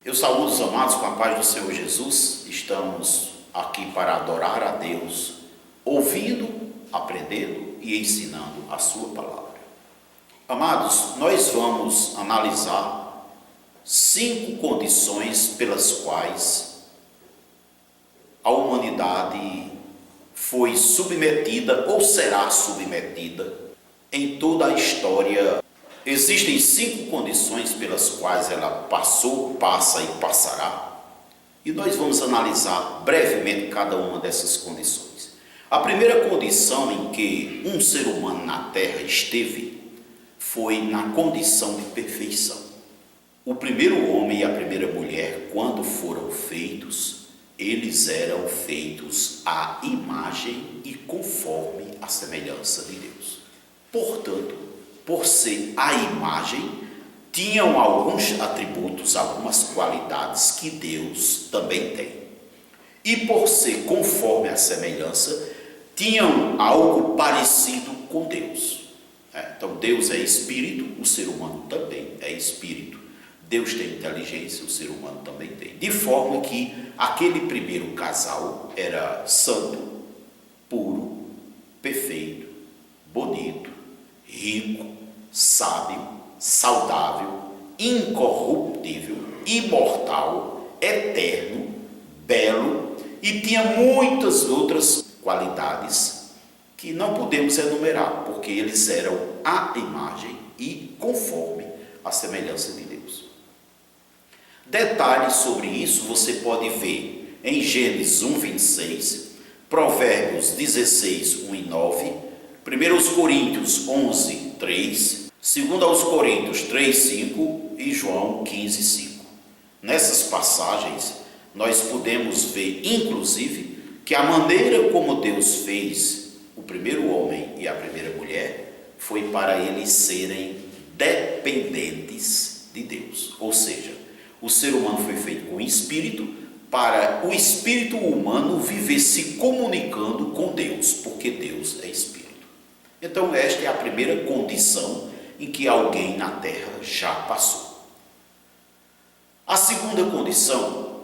Eu saúdo os amados com a paz do Senhor Jesus. Estamos aqui para adorar a Deus, ouvindo, aprendendo e ensinando a sua palavra. Amados, nós vamos analisar 5 condições pelas quais a humanidade foi submetida ou será submetida em toda a história. Existem 5 condições pelas quais ela passou, passa e passará, e nós vamos analisar brevemente cada uma dessas condições. A primeira condição em que um ser humano na Terra esteve foi na condição de perfeição. O primeiro homem e a primeira mulher, quando foram feitos, eles eram feitos à imagem e conforme a semelhança de Deus. Portanto, por ser a imagem, tinham alguns atributos, algumas qualidades que Deus também tem. E por ser conforme a semelhança, tinham algo parecido com Deus. Então Deus é espírito, o ser humano também é espírito. Deus tem inteligência, o ser humano também tem. De forma que aquele primeiro casal era santo, puro, perfeito, bonito, rico, sábio, saudável, incorruptível, imortal, eterno, belo, e tinha muitas outras qualidades que não podemos enumerar, porque eles eram a imagem e conforme a semelhança de Deus. Detalhes sobre isso você pode ver em Gênesis 1:26, Provérbios 16, 1 e 9, 1 Coríntios 11, 3, 2 Coríntios 3, 5 e João 15, 5. Nessas passagens, nós podemos ver, inclusive, que a maneira como Deus fez o primeiro homem e a primeira mulher foi para eles serem dependentes de Deus. Ou seja, o ser humano foi feito com espírito para o espírito humano viver se comunicando com Deus, porque Deus é espírito. Então, esta é a primeira condição em que alguém na Terra já passou. A segunda condição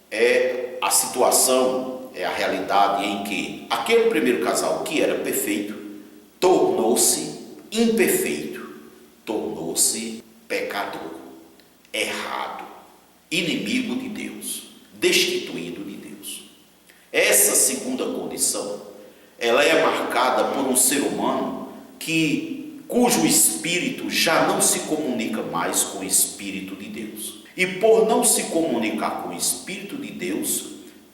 é a situação, é a realidade em que aquele primeiro casal que era perfeito tornou-se imperfeito, tornou-se pecador, errado, inimigo de Deus, destituído de Deus. Essa segunda condição, ela é marcada por um ser humano cujo espírito já não se comunica mais com o Espírito de Deus. E por não se comunicar com o Espírito de Deus,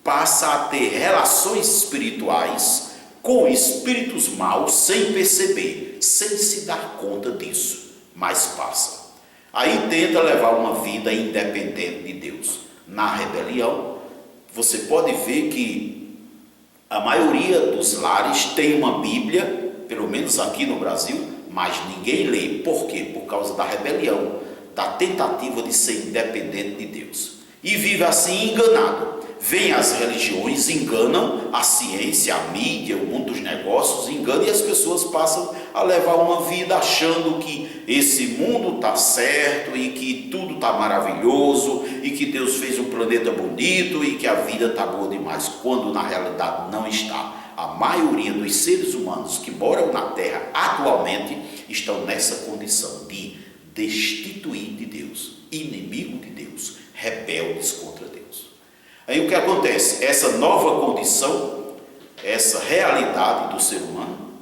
passa a ter relações espirituais com espíritos maus sem perceber, sem se dar conta disso, mas passa. Aí tenta levar uma vida independente de Deus. Na rebelião, você pode ver que a maioria dos lares tem uma Bíblia, pelo menos aqui no Brasil, mas ninguém lê. Por quê? Por causa da rebelião, da tentativa de ser independente de Deus. E vive assim enganado. Vêm as religiões, enganam a ciência, a mídia, o mundo dos negócios, enganam, e as pessoas passam a levar uma vida achando que esse mundo está certo e que tudo está maravilhoso e que Deus fez um planeta bonito e que a vida está boa demais, quando na realidade não está. A maioria dos seres humanos que moram na Terra atualmente estão nessa condição de destituir de Deus, inimigo de Deus, rebeldes contra Deus. Aí o que acontece? Essa nova condição, essa realidade do ser humano,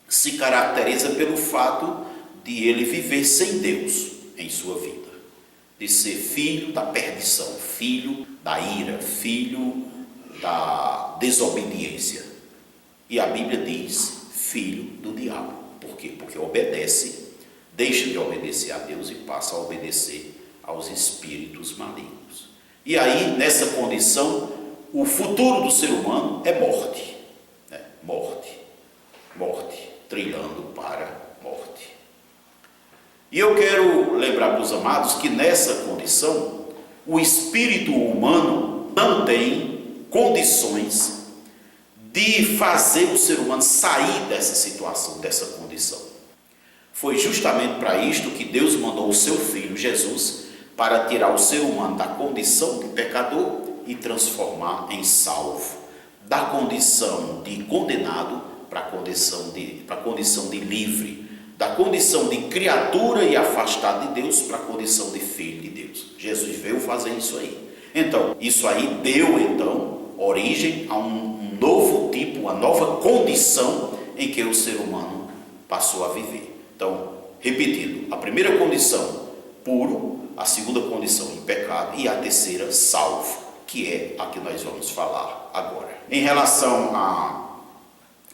se caracteriza pelo fato de ele viver sem Deus em sua vida, de ser filho da perdição, filho da ira, filho da desobediência. E a Bíblia diz filho do diabo. Por quê? Porque obedece, deixa de obedecer a Deus e passa a obedecer aos espíritos malignos. E aí, nessa condição, o futuro do ser humano é morte, morte, trilhando para morte. E eu quero lembrar para os amados que nessa condição, o espírito humano não tem condições de fazer o ser humano sair dessa situação, dessa condição. Foi justamente para isto que Deus mandou o seu Filho Jesus para tirar o ser humano da condição de pecador e transformar em salvo, da condição de condenado para a condição de livre, da condição de criatura e afastado de Deus para a condição de filho de Deus. Jesus veio fazer isso aí. Então, isso aí deu origem a um novo tipo, uma nova condição em que o ser humano passou a viver. Então, repetindo, a primeira condição, puro, a segunda condição, em pecado, e a terceira, salvo, que é a que nós vamos falar agora. Em relação a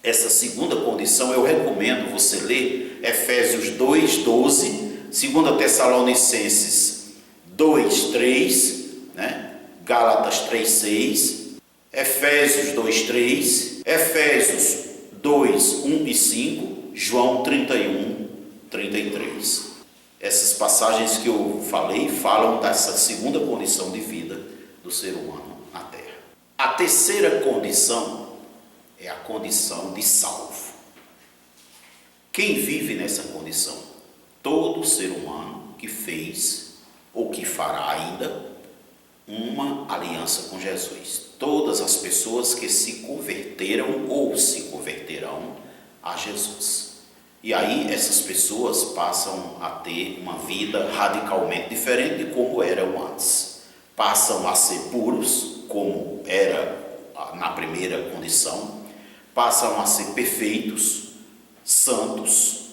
essa segunda condição, eu recomendo você ler Efésios 2:12, 2 Tessalonicenses 2:3, Gálatas 3:6, Efésios 2:3, Efésios 2:1 e 5, João 31:33. Essas passagens que eu falei falam dessa segunda condição de vida do ser humano na terra. A terceira condição é a condição de salvo. Quem vive nessa condição? Todo ser humano que fez ou que fará ainda uma aliança com Jesus. Todas as pessoas que se converteram ou se converterão a Jesus. E aí essas pessoas passam a ter uma vida radicalmente diferente de como eram antes. Passam a ser puros, como era na primeira condição. Passam a ser perfeitos, santos,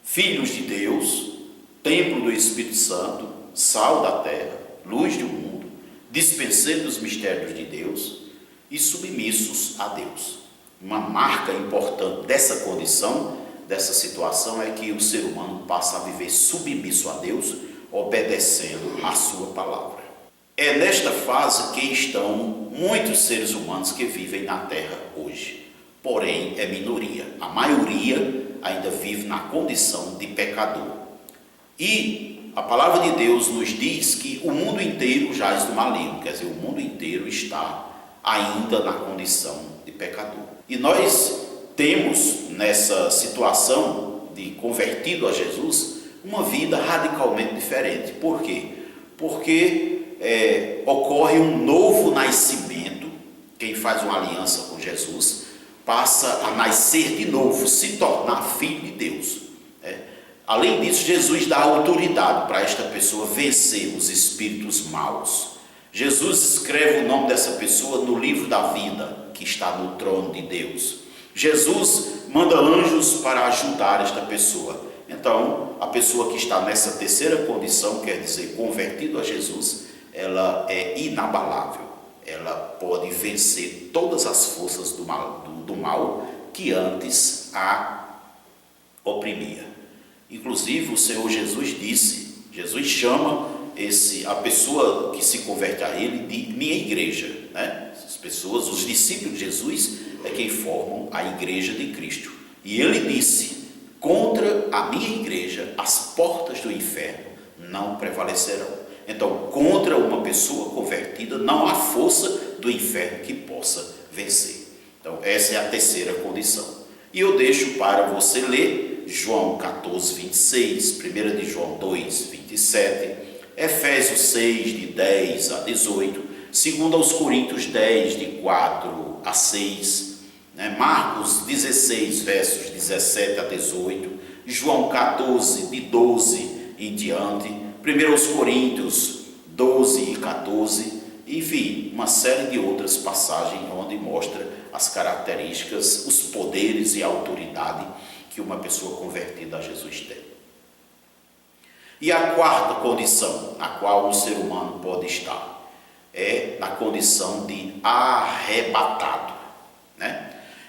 filhos de Deus, templo do Espírito Santo, sal da terra, luz do mundo, dispenseiros dos mistérios de Deus e submissos a Deus. Uma marca importante dessa condição, dessa situação, é que o ser humano passa a viver submisso a Deus, obedecendo a sua palavra. É nesta fase que estão muitos seres humanos que vivem na terra hoje. Porém, é minoria. A maioria ainda vive na condição de pecador. E a palavra de Deus nos diz que o mundo inteiro jaz do maligno, quer dizer, o mundo inteiro está ainda na condição de pecador. E nós temos nessa situação de convertido a Jesus uma vida radicalmente diferente. Por quê? Porque ocorre um novo nascimento. Quem faz uma aliança com Jesus passa a nascer de novo, se tornar filho de Deus. Além disso, Jesus dá autoridade para esta pessoa vencer os espíritos maus. Jesus escreve o nome dessa pessoa no livro da vida, que está no trono de Deus. Jesus manda anjos para ajudar esta pessoa. Então, a pessoa que está nessa terceira condição, quer dizer, convertido a Jesus, ela é inabalável. Ela pode vencer todas as forças do mal que antes a oprimia. Inclusive, o Senhor Jesus chama a pessoa que se converte a Ele de minha igreja. Essas pessoas, os discípulos de Jesus, é quem formam a igreja de Cristo. E Ele disse: contra a minha igreja as portas do inferno não prevalecerão. Então, contra uma pessoa convertida não há força do inferno que possa vencer. Então, essa é a terceira condição. E eu deixo para você ler João 14:26, 1 de João 2:27, Efésios 6, de 10 a 18, 2 aos Coríntios 10, de 4 a 6, Marcos 16, versos 17 a 18, João 14, de 12 em diante, 1 aos Coríntios 12 e 14, enfim, uma série de outras passagens onde mostra as características, os poderes e a autoridade que uma pessoa convertida a Jesus tem. E a quarta condição na qual um ser humano pode estar é na condição de arrebatado.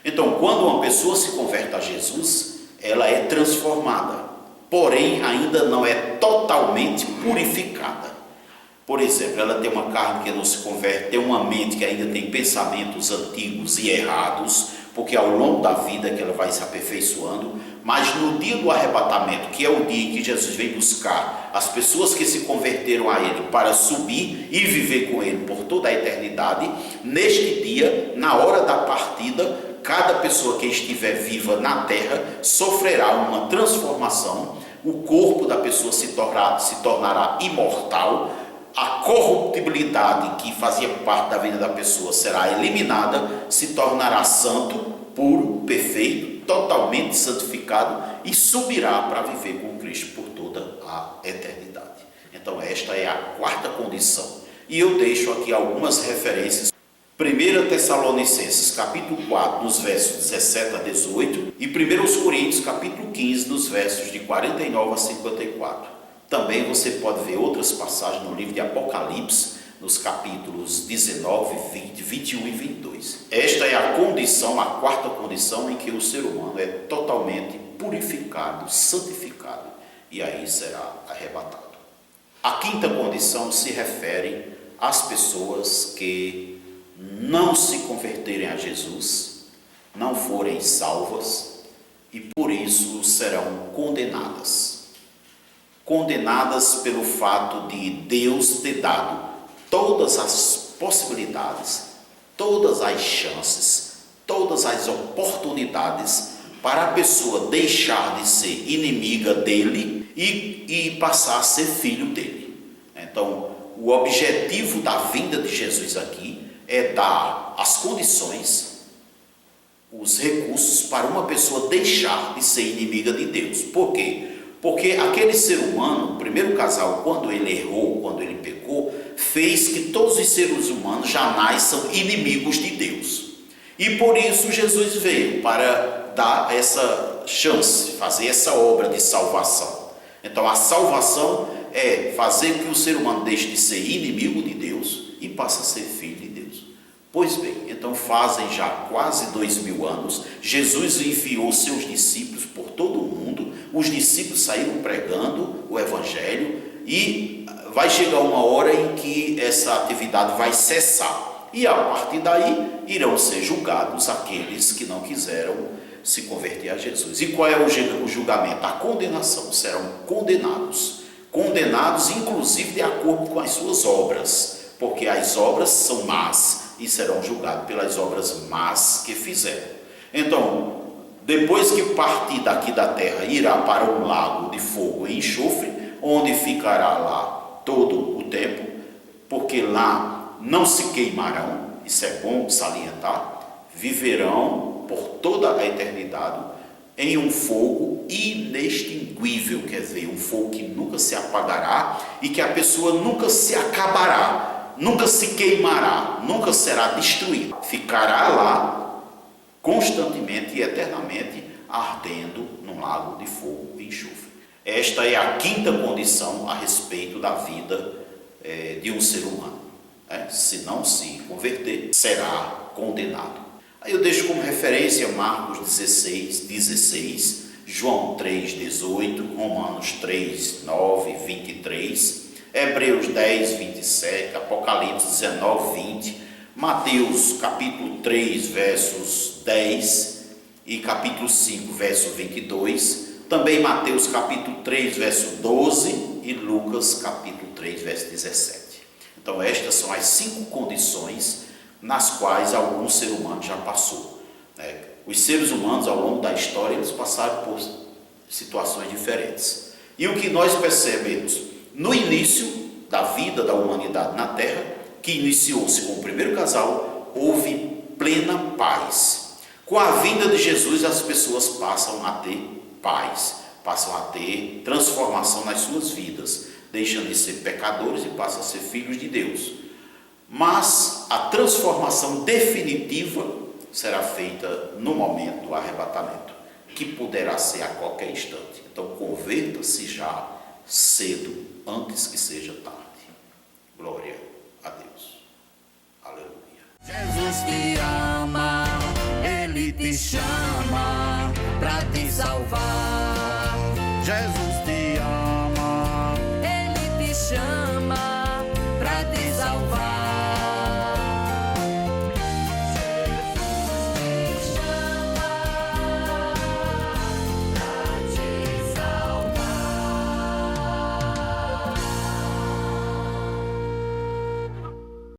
Então, quando uma pessoa se converte a Jesus, ela é transformada, porém ainda não é totalmente purificada. Por exemplo, ela tem uma carne que não se converte, tem uma mente que ainda tem pensamentos antigos e errados, porque ao longo da vida que ela vai se aperfeiçoando, mas no dia do arrebatamento, que é o dia em que Jesus vem buscar as pessoas que se converteram a Ele para subir e viver com Ele por toda a eternidade, neste dia, na hora da partida, cada pessoa que estiver viva na terra sofrerá uma transformação, o corpo da pessoa se tornará imortal, a corruptibilidade que fazia parte da vida da pessoa será eliminada, se tornará santo, puro, perfeito, totalmente santificado e subirá para viver com Cristo por toda a eternidade. Então esta é a quarta condição. E eu deixo aqui algumas referências. 1 Tessalonicenses capítulo 4, nos versos 17 a 18 e 1 Coríntios capítulo 15, nos versos de 49 a 54. Também você pode ver outras passagens no livro de Apocalipse, nos capítulos 19, 20, 21 e 22. Esta é a condição, a quarta condição em que o ser humano é totalmente purificado, santificado, e aí será arrebatado. A quinta condição se refere às pessoas que não se converterem a Jesus, não forem salvas e por isso serão condenadas. Condenadas pelo fato de Deus ter dado todas as possibilidades, todas as chances, todas as oportunidades para a pessoa deixar de ser inimiga dele e passar a ser filho dele. Então, o objetivo da vinda de Jesus aqui é dar as condições, os recursos para uma pessoa deixar de ser inimiga de Deus. Por quê? Porque aquele ser humano, o primeiro casal, quando ele errou, quando ele pecou, fez que todos os seres humanos jamais são inimigos de Deus. E por isso Jesus veio para dar essa chance, fazer essa obra de salvação. Então a salvação é fazer que o ser humano deixe de ser inimigo de Deus e passe a ser filho de Deus. Pois bem, então fazem já quase 2000 anos, Jesus enviou seus discípulos por todo o mundo, os discípulos saíram pregando o Evangelho e vai chegar uma hora em que essa atividade vai cessar. E a partir daí irão ser julgados aqueles que não quiseram se converter a Jesus. E qual é o julgamento? A condenação. Serão condenados. Condenados inclusive de acordo com as suas obras, porque as obras são más e serão julgados pelas obras más que fizeram. Então, depois que partir daqui da terra, irá para um lago de fogo e enxofre, onde ficará lá todo o tempo, porque lá não se queimarão, isso é bom salientar, viverão por toda a eternidade em um fogo inextinguível, quer dizer, um fogo que nunca se apagará e que a pessoa nunca se acabará, nunca se queimará, nunca será destruído. Ficará lá constantemente e eternamente ardendo num lago de fogo e enxofre. Esta é a quinta condição a respeito da vida de um ser humano. Se não se converter, será condenado. Aí eu deixo como referência Marcos 16, João 3,18, Romanos 3, 9, 23, Hebreus 10, 27, Apocalipse 19, 20, Mateus capítulo 3, versos 10 e capítulo 5, verso 22, também Mateus capítulo 3, verso 12 e Lucas capítulo 3, verso 17. Então estas são as 5 condições nas quais algum ser humano já passou. Os seres humanos ao longo da história eles passaram por situações diferentes. E o que nós percebemos no início da vida da humanidade na Terra, que iniciou-se com o primeiro casal, houve plena paz. Com a vinda de Jesus as pessoas passam a ter paz, passam a ter transformação nas suas vidas, deixam de ser pecadores e passam a ser filhos de Deus. Mas a transformação definitiva será feita no momento do arrebatamento, que poderá ser a qualquer instante. Então converta-se já cedo, antes que seja tarde. Glória a Deus. Aleluia. Jesus te ama, Ele te chama para te salvar. Jesus te